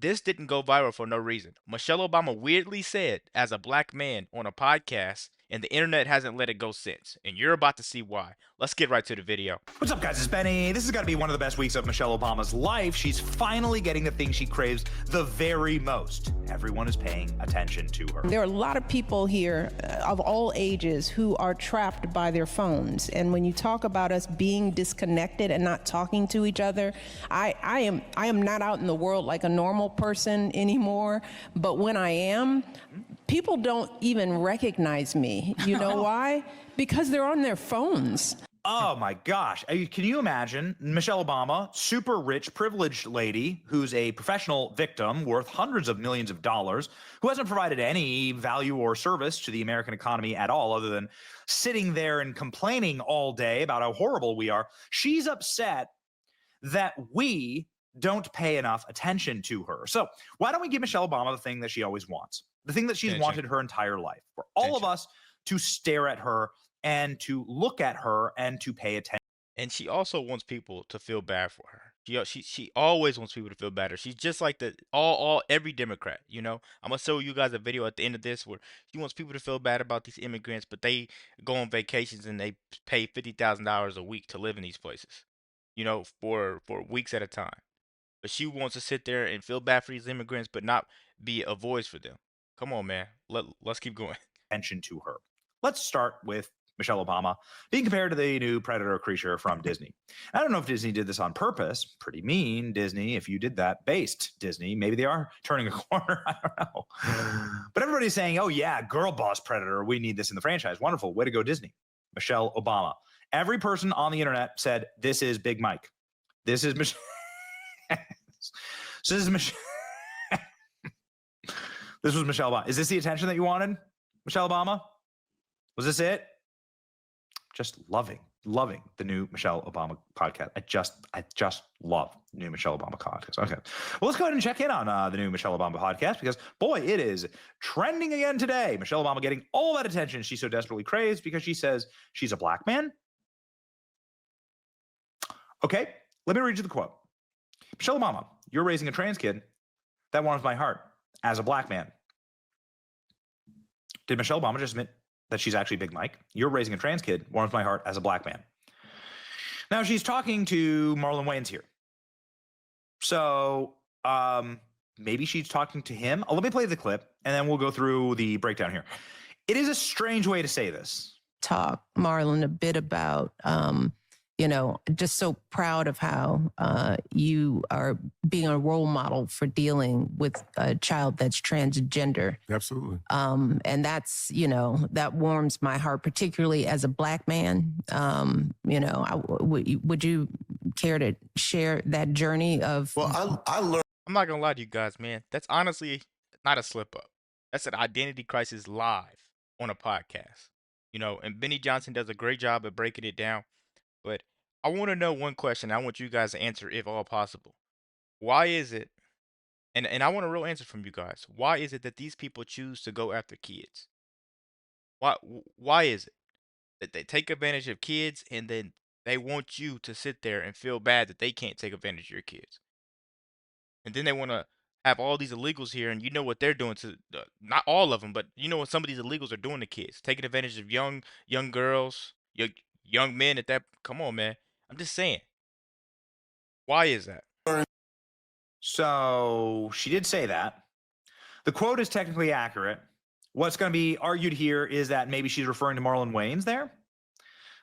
this didn't go viral for no reason. Michelle Obama weirdly said, as a black man on a podcast, and the internet hasn't let it go since. And you're about to see why. Let's get right to the video. What's up, guys? It's Benny. This has got to be one of the best weeks of Michelle Obama's life. She's finally getting the thing she craves the very most. Everyone is paying attention to her. There are a lot of people here of all ages who are trapped by their phones. And when you talk about us being disconnected and not talking to each other, I am not out in the world like a normal person anymore. But when I am, people don't even recognize me. You know why? Because they're on their phones. Oh my gosh. Can you imagine Michelle Obama, super rich, privileged lady who's a professional victim worth hundreds of millions of dollars, who hasn't provided any value or service to the American economy at all other than sitting there and complaining all day about how horrible we are. She's upset that we don't pay enough attention to her. So why don't we give Michelle Obama the thing that she always wants, the thing that she's wanted her entire life, for all of us to stare at her and to look at her and to pay attention. And she also wants people to feel bad for her. She always wants people to feel better. She's just like the every Democrat, you know. I'm gonna show you guys a video at the end of this where she wants people to feel bad about these immigrants, but they go on vacations and they pay $50,000 a week to live in these places, you know, for weeks at a time. But she wants to sit there and feel bad for these immigrants, but not be a voice for them. Come on, man. Let's keep going. Attention to her. Let's start with Michelle Obama being compared to the new predator creature from Disney. I don't know if Disney did this on purpose. Pretty mean, Disney, if you did that. Based Disney. Maybe they are turning a corner. I don't know. But everybody's saying, oh yeah, girl boss predator. We need this in the franchise. Wonderful. Way to go, Disney. Michelle Obama. Every person on the internet said, this is Big Mike. This is Michelle. So this is Michelle. This was Michelle Obama. Is this the attention that you wanted, Michelle Obama? Was this it? Just loving the new Michelle Obama podcast. I just love the new Michelle Obama podcast. Okay. Well, let's go ahead and check in on the new Michelle Obama podcast because, boy, it is trending again today. Michelle Obama getting all that attention she so desperately craves because she says she's a black man. Okay, let me read you the quote. Michelle Obama, you're raising a trans kid. That warms my heart as a black man. Did Michelle Obama just admit that she's actually Big Mike? You're raising a trans kid warms my heart as a black man. Now she's talking to Marlon Wayans here. So maybe she's talking to him. Let me play the clip and then we'll go through the breakdown here. It is a strange way to say this. Talk, Marlon, a bit about you know, just so proud of how you are being a role model for dealing with a child that's transgender. Absolutely. And that's, you know, that warms my heart, particularly as a black man. You know, would you care to share that journey of? Well, I learned. I'm not gonna lie to you guys, man. That's honestly not a slip up. That's an identity crisis live on a podcast. You know, and Benny Johnson does a great job of breaking it down. But I want to know one question. I want you guys to answer, if all possible. Why is it, and I want a real answer from you guys. Why is it that these people choose to go after kids? Why is it that they take advantage of kids and then they want you to sit there and feel bad that they can't take advantage of your kids? And then they want to have all these illegals here, and you know what they're doing to not all of them, but you know what some of these illegals are doing to kids, taking advantage of young girls, young men at that. Come on, man. I'm just saying. Why is that? So she did say that. The quote is technically accurate. What's going to be argued here is that maybe she's referring to Marlon Wayans there.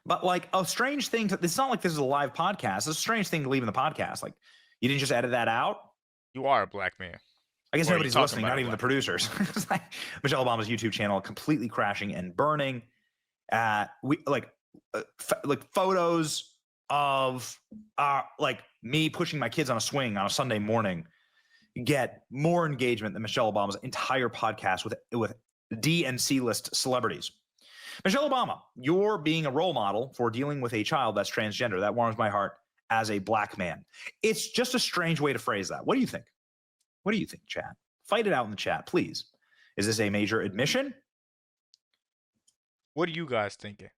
But like a strange thing to, it's not like this is a live podcast. It's a strange thing to leave in the podcast. Like you didn't just edit that out. You are a black man. I guess nobody's listening, not even the producers. Like Michelle Obama's YouTube channel completely crashing and burning. Like photos of like me pushing my kids on a swing on a Sunday morning get more engagement than Michelle Obama's entire podcast with D and C list celebrities. Michelle Obama, you're being a role model for dealing with a child that's transgender. That warms my heart as a black man. It's just a strange way to phrase that. What do you think? What do you think, chat? Fight it out in the chat, please. Is this a major admission? What are you guys thinking?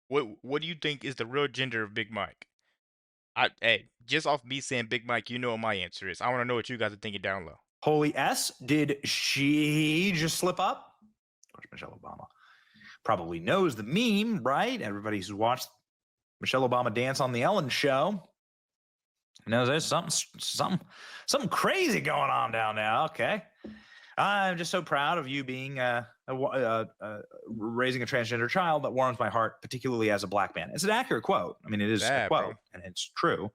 What do you think is the real gender of Big Mike? Hey, just off me saying Big Mike, you know what my answer is. I want to know what you guys are thinking down low. Holy S, did she just slip up? Of course, Michelle Obama probably knows the meme, right? Everybody who's watched Michelle Obama dance on the Ellen Show knows there's something crazy going on down there. Okay, I'm just so proud of you being raising a transgender child. That warms my heart, particularly as a black man. It's an accurate quote. I mean, it is a quote, and it's true.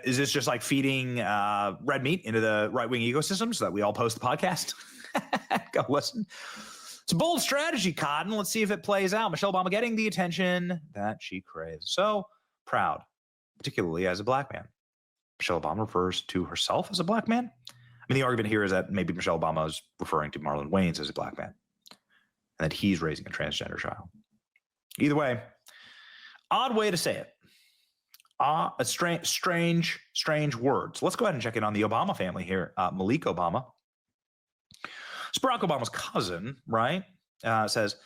Is this just like feeding red meat into the right-wing ecosystem so that we all post the podcast? Go listen. It's a bold strategy, Cotton. Let's see if it plays out. Michelle Obama getting the attention that she craves. So proud, particularly as a black man. Michelle Obama refers to herself as a black man. I mean, the argument here is that maybe Michelle Obama is referring to Marlon Wayans as a black man and that he's raising a transgender child. Either way, odd way to say it. A strange words. Let's go ahead and check in on the Obama family here. Malik Obama. It's Barack Obama's cousin, right? Says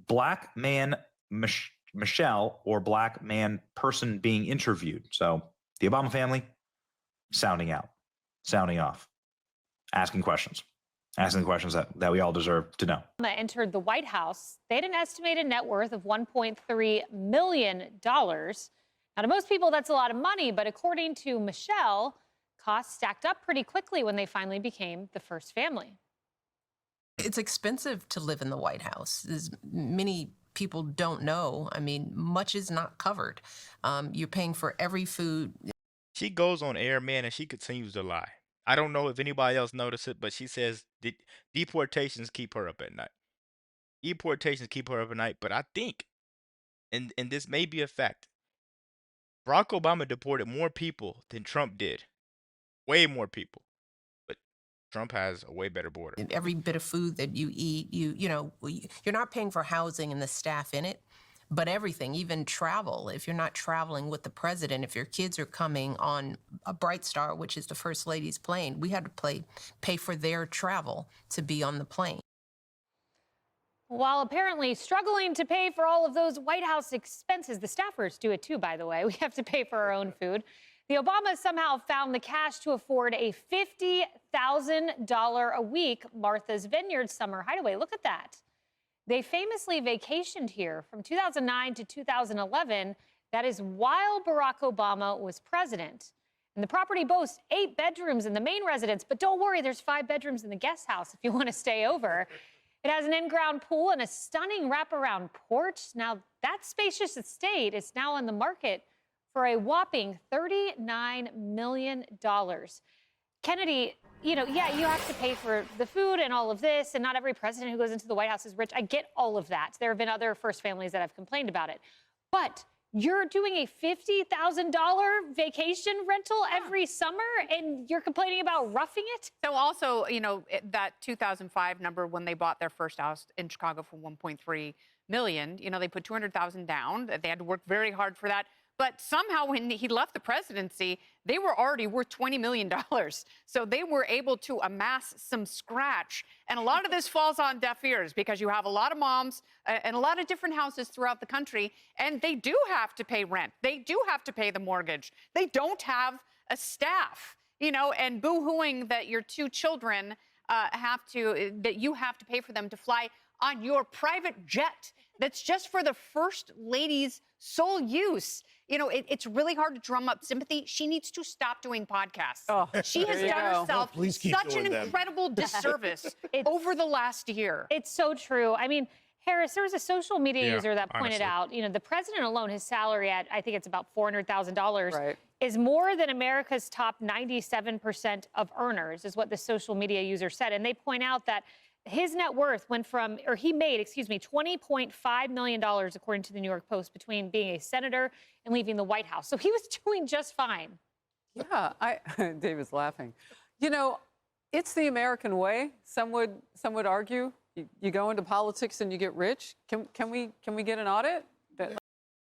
black man Michelle or black man person being interviewed. So the Obama family sounding out, sounding off, asking questions that we all deserve to know. Entered the White House. They had an estimated net worth of $1.3 million. Now, to most people, that's a lot of money, but according to Michelle, costs stacked up pretty quickly when they finally became the first family. It's expensive to live in the White House. As many people don't know, I mean, much is not covered. You're paying for every food. She goes on air, man, and she continues to lie. I don't know if anybody else noticed it, but she says deportations keep her up at night. Deportations keep her up at night, but I think, and this may be a fact, Barack Obama deported more people than Trump did. Way more people. But Trump has a way better border. Every bit of food that you eat, you're not paying for housing and the staff in it, but everything, even travel. If you're not traveling with the president, if your kids are coming on a Bright Star, which is the First Lady's plane, we had to pay for their travel to be on the plane. While apparently struggling to pay for all of those White House expenses, the staffers do it too, by the way. We have to pay for our own food. The Obamas somehow found the cash to afford a $50,000 a week Martha's Vineyard summer hideaway. Look at that. They famously vacationed here from 2009 to 2011. That is while Barack Obama was president. And the property boasts 8 bedrooms in the main residence, but don't worry, there's 5 bedrooms in the guest house if you want to stay over. It has an in-ground pool and a stunning wraparound porch. Now, that spacious estate is now on the market for a whopping $39 million. Kennedy, you have to pay for the food and all of this, and not every president who goes into the White House is rich. I get all of that. There have been other first families that have complained about it. But you're doing a $50,000 vacation rental every summer, and you're complaining about roughing it? So also, that 2005 number when they bought their first house in Chicago for $1.3 million, they put $200,000 down. They had to work very hard for that. But somehow when he left the presidency, they were already worth $20 million. So they were able to amass some scratch. And a lot of this falls on deaf ears because you have a lot of moms and a lot of different houses throughout the country, and they do have to pay rent. They do have to pay the mortgage. They don't have a staff, and boo-hooing that your 2 children that you have to pay for them to fly on your private jet that's just for the First Lady's sole use. It's really hard to drum up sympathy. She needs to stop doing podcasts. Oh, she has done herself such an incredible disservice over the last year. It's so true. I mean, Harris, there was a social media user that pointed out, the president alone, his salary at, I think it's about $400,000, is more than America's top 97% of earners, is what the social media user said. And they point out that his net worth he made $20.5 million, according to the New York Post, between being a senator and leaving the White House. So he was doing just fine. Yeah, David's laughing. It's the American way. Some would argue. You go into politics and you get rich. Can we get an audit?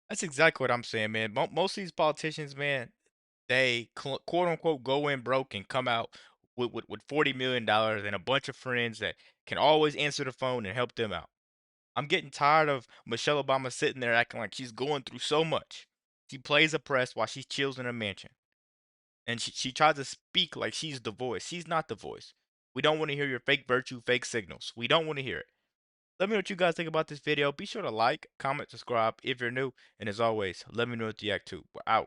That's exactly what I'm saying, man. Most of these politicians, man, they quote unquote go in broke and come out with $40 million and a bunch of friends that can always answer the phone and help them out. I'm getting tired of Michelle Obama sitting there acting like she's going through so much. She plays oppressed while she chills in her mansion. And she tries to speak like she's the voice. She's not the voice. We don't want to hear your fake virtue, fake signals. We don't want to hear it. Let me know what you guys think about this video. Be sure to like, comment, subscribe if you're new. And as always, let me know what you act to. We're out.